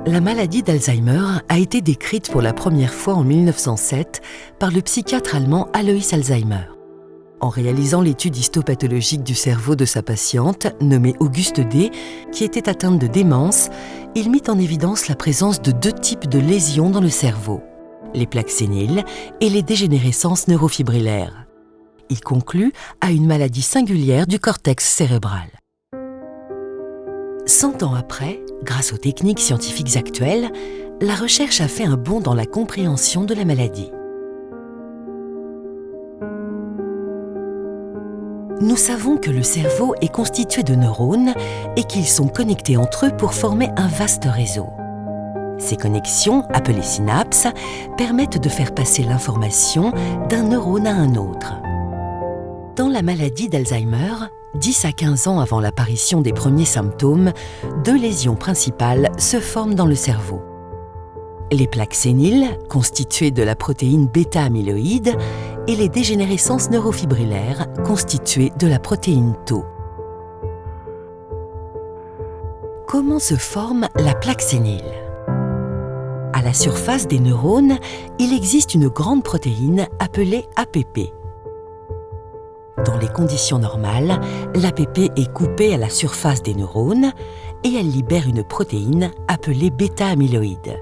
La maladie d'Alzheimer a été décrite pour la première fois en 1907 par le psychiatre allemand Alois Alzheimer. En réalisant l'étude histopathologique du cerveau de sa patiente, nommée Auguste D., qui était atteinte de démence, il mit en évidence la présence de deux types de lésions dans le cerveau, les plaques séniles et les dégénérescences neurofibrillaires. Il conclut à une maladie singulière du cortex cérébral. 100 ans après, grâce aux techniques scientifiques actuelles, la recherche a fait un bond dans la compréhension de la maladie. Nous savons que le cerveau est constitué de neurones et qu'ils sont connectés entre eux pour former un vaste réseau. Ces connexions, appelées synapses, permettent de faire passer l'information d'un neurone à un autre. Dans la maladie d'Alzheimer, 10 à 15 ans avant l'apparition des premiers symptômes, deux lésions principales se forment dans le cerveau. Les plaques séniles, constituées de la protéine bêta-amyloïde, et les dégénérescences neurofibrillaires, constituées de la protéine tau. Comment se forme la plaque sénile ? À la surface des neurones, il existe une grande protéine appelée APP. Dans les conditions normales, l'APP est coupée à la surface des neurones et elle libère une protéine appelée bêta-amyloïde.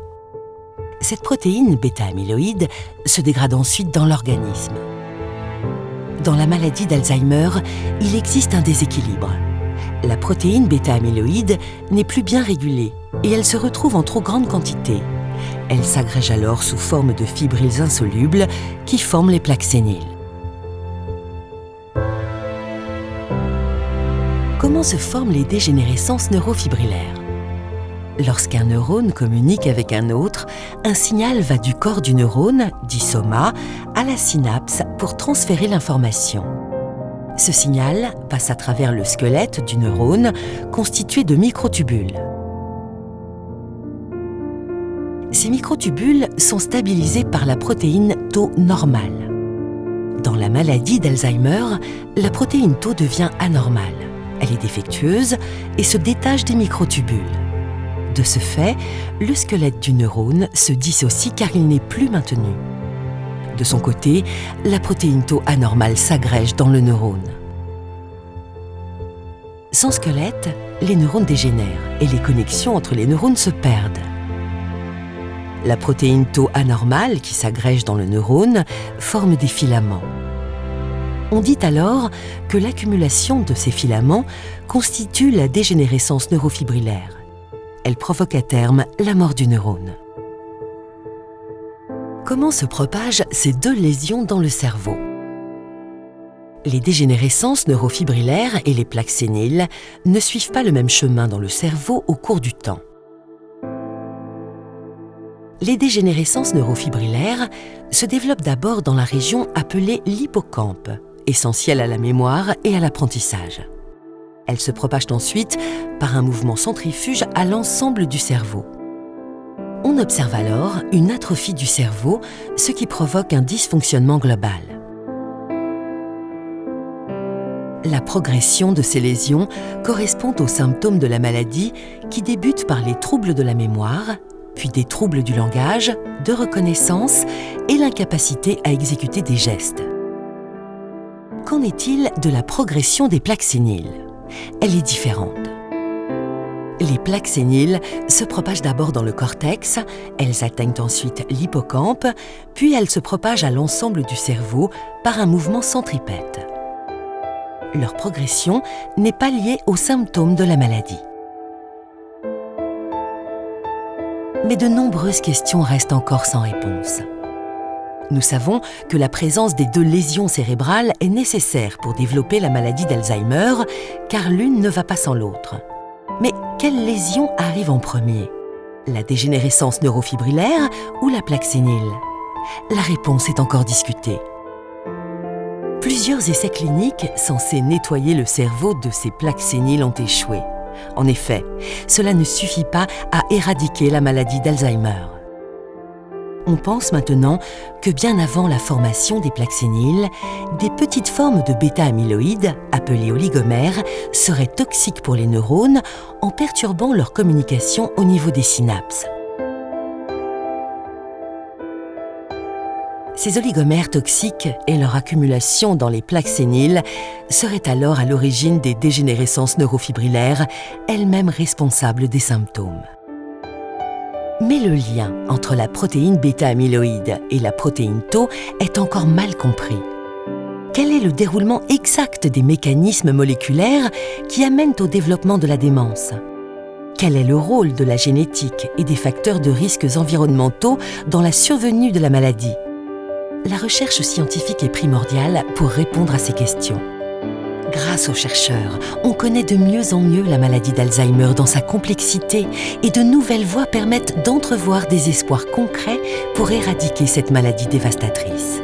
Cette protéine bêta-amyloïde se dégrade ensuite dans l'organisme. Dans la maladie d'Alzheimer, il existe un déséquilibre. La protéine bêta-amyloïde n'est plus bien régulée et elle se retrouve en trop grande quantité. Elle s'agrège alors sous forme de fibrilles insolubles qui forment les plaques séniles. Comment se forment les dégénérescences neurofibrillaires ? Lorsqu'un neurone communique avec un autre, un signal va du corps du neurone, dit soma, à la synapse pour transférer l'information. Ce signal passe à travers le squelette du neurone, constitué de microtubules. Ces microtubules sont stabilisés par la protéine tau normale. Dans la maladie d'Alzheimer, la protéine tau devient anormale. Elle est défectueuse et se détache des microtubules. De ce fait, le squelette du neurone se dissocie car il n'est plus maintenu. De son côté, la protéine tau anormale s'agrège dans le neurone. Sans squelette, les neurones dégénèrent et les connexions entre les neurones se perdent. La protéine tau anormale qui s'agrège dans le neurone forme des filaments. On dit alors que l'accumulation de ces filaments constitue la dégénérescence neurofibrillaire. Elle provoque à terme la mort du neurone. Comment se propagent ces deux lésions dans le cerveau ? Les dégénérescences neurofibrillaires et les plaques séniles ne suivent pas le même chemin dans le cerveau au cours du temps. Les dégénérescences neurofibrillaires se développent d'abord dans la région appelée l'hippocampe, essentielle à la mémoire et à l'apprentissage. Elles se propagent ensuite par un mouvement centrifuge à l'ensemble du cerveau. On observe alors une atrophie du cerveau, ce qui provoque un dysfonctionnement global. La progression de ces lésions correspond aux symptômes de la maladie qui débutent par les troubles de la mémoire, puis des troubles du langage, de reconnaissance et l'incapacité à exécuter des gestes. Qu'en est-il de la progression des plaques séniles ? Elle est différente. Les plaques séniles se propagent d'abord dans le cortex, elles atteignent ensuite l'hippocampe, puis elles se propagent à l'ensemble du cerveau par un mouvement centripète. Leur progression n'est pas liée aux symptômes de la maladie. Mais de nombreuses questions restent encore sans réponse. Nous savons que la présence des deux lésions cérébrales est nécessaire pour développer la maladie d'Alzheimer, car l'une ne va pas sans l'autre. Mais quelle lésion arrive en premier ? La dégénérescence neurofibrillaire ou la plaque sénile ? La réponse est encore discutée. Plusieurs essais cliniques censés nettoyer le cerveau de ces plaques séniles ont échoué. En effet, cela ne suffit pas à éradiquer la maladie d'Alzheimer. On pense maintenant que bien avant la formation des plaques séniles, des petites formes de bêta-amyloïdes, appelées oligomères, seraient toxiques pour les neurones en perturbant leur communication au niveau des synapses. Ces oligomères toxiques et leur accumulation dans les plaques séniles seraient alors à l'origine des dégénérescences neurofibrillaires, elles-mêmes responsables des symptômes. Mais le lien entre la protéine bêta-amyloïde et la protéine Tau est encore mal compris. Quel est le déroulement exact des mécanismes moléculaires qui amènent au développement de la démence? Quel est le rôle de la génétique et des facteurs de risques environnementaux dans la survenue de la maladie? La recherche scientifique est primordiale pour répondre à ces questions. Grâce aux chercheurs, on connaît de mieux en mieux la maladie d'Alzheimer dans sa complexité et de nouvelles voies permettent d'entrevoir des espoirs concrets pour éradiquer cette maladie dévastatrice.